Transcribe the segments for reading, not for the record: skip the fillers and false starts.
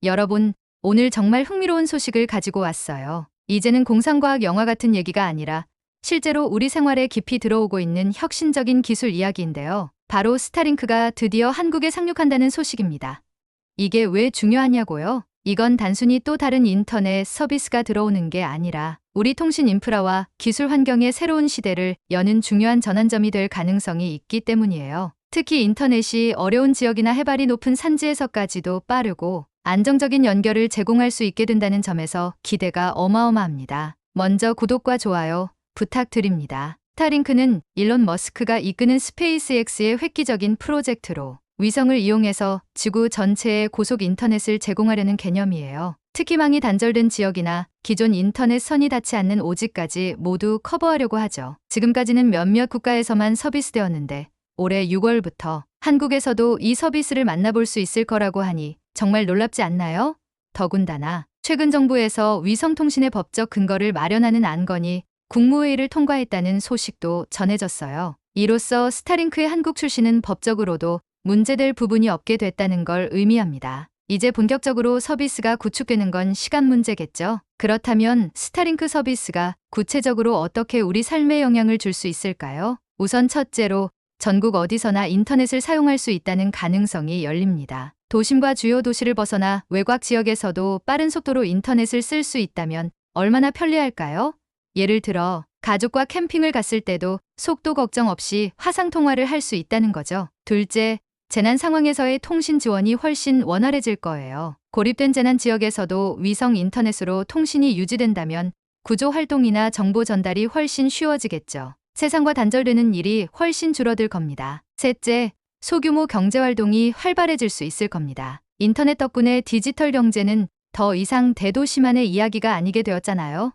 여러분, 오늘 정말 흥미로운 소식을 가지고 왔어요. 이제는 공상과학 영화 같은 얘기가 아니라 실제로 우리 생활에 깊이 들어오고 있는 혁신적인 기술 이야기인데요. 바로 스타링크가 드디어 한국에 상륙한다는 소식입니다. 이게 왜 중요하냐고요? 이건 단순히 또 다른 인터넷 서비스가 들어오는 게 아니라 우리 통신 인프라와 기술 환경의 새로운 시대를 여는 중요한 전환점이 될 가능성이 있기 때문이에요. 특히 인터넷이 어려운 지역이나 해발이 높은 산지에서까지도 빠르고 안정적인 연결을 제공할 수 있게 된다는 점에서 기대가 어마어마합니다. 먼저 구독과 좋아요 부탁드립니다. 스타링크는 일론 머스크가 이끄는 스페이스X의 획기적인 프로젝트로 위성을 이용해서 지구 전체에 고속 인터넷을 제공하려는 개념이에요. 특히 망이 단절된 지역이나 기존 인터넷 선이 닿지 않는 오지까지 모두 커버하려고 하죠. 지금까지는 몇몇 국가에서만 서비스되었는데 올해 6월부터 한국에서도 이 서비스를 만나볼 수 있을 거라고 하니 정말 놀랍지 않나요? 더군다나 최근 정부에서 위성통신의 법적 근거를 마련하는 안건이 국무회의를 통과했다는 소식도 전해졌어요. 이로써 스타링크의 한국 출시는 법적으로도 문제될 부분이 없게 됐다는 걸 의미합니다. 이제 본격적으로 서비스가 구축되는 건 시간 문제겠죠. 그렇다면 스타링크 서비스가 구체적으로 어떻게 우리 삶에 영향을 줄 수 있을까요? 우선 첫째로 전국 어디서나 인터넷을 사용할 수 있다는 가능성이 열립니다. 도심과 주요 도시를 벗어나 외곽 지역에서도 빠른 속도로 인터넷을 쓸 수 있다면 얼마나 편리할까요? 예를 들어 가족과 캠핑을 갔을 때도 속도 걱정 없이 화상통화를 할 수 있다는 거죠. 둘째, 재난 상황에서의 통신 지원이 훨씬 원활해질 거예요. 고립된 재난 지역에서도 위성 인터넷으로 통신이 유지된다면 구조 활동이나 정보 전달이 훨씬 쉬워지겠죠. 세상과 단절되는 일이 훨씬 줄어들 겁니다. 셋째, 소규모 경제활동이 활발해질 수 있을 겁니다. 인터넷 덕분에 디지털 경제는 더 이상 대도시만의 이야기가 아니게 되었잖아요.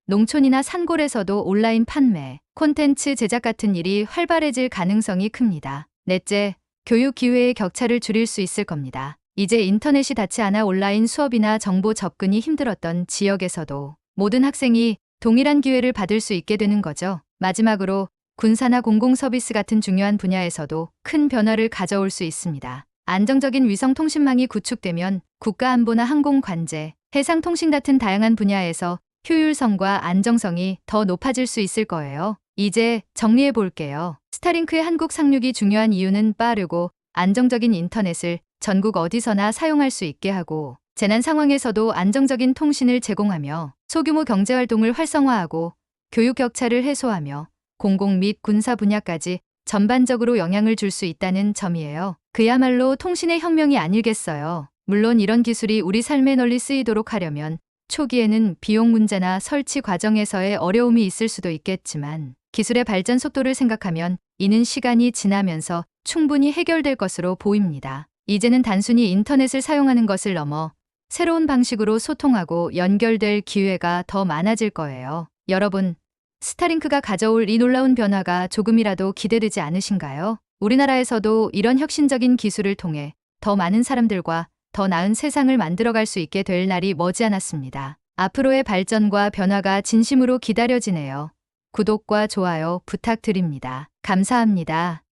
농촌이나 산골에서도 온라인 판매, 콘텐츠 제작 같은 일이 활발해질 가능성이 큽니다. 넷째, 교육 기회의 격차를 줄일 수 있을 겁니다. 이제 인터넷이 닿지 않아 온라인 수업이나 정보 접근이 힘들었던 지역에서도 모든 학생이 동일한 기회를 받을 수 있게 되는 거죠. 마지막으로 군사나 공공서비스 같은 중요한 분야에서도 큰 변화를 가져올 수 있습니다. 안정적인 위성통신망이 구축되면 국가안보나 항공관제, 해상통신 같은 다양한 분야에서 효율성과 안정성이 더 높아질 수 있을 거예요. 이제 정리해 볼게요. 스타링크의 한국 상륙이 중요한 이유는 빠르고 안정적인 인터넷을 전국 어디서나 사용할 수 있게 하고 재난 상황에서도 안정적인 통신을 제공하며 소규모 경제활동을 활성화하고 교육 격차를 해소하며 공공 및 군사 분야까지 전반적으로 영향을 줄 수 있다는 점이에요. 그야말로 통신의 혁명이 아니겠어요. 물론 이런 기술이 우리 삶에 널리 쓰이도록 하려면 초기에는 비용 문제나 설치 과정에서의 어려움이 있을 수도 있겠지만 기술의 발전 속도를 생각하면 이는 시간이 지나면서 충분히 해결될 것으로 보입니다. 이제는 단순히 인터넷을 사용하는 것을 넘어 새로운 방식으로 소통하고 연결될 기회가 더 많아질 거예요. 여러분, 스타링크가 가져올 이 놀라운 변화가 조금이라도 기대되지 않으신가요? 우리나라에서도 이런 혁신적인 기술을 통해 더 많은 사람들과 더 나은 세상을 만들어갈 수 있게 될 날이 머지않았습니다. 앞으로의 발전과 변화가 진심으로 기다려지네요. 구독과 좋아요 부탁드립니다. 감사합니다.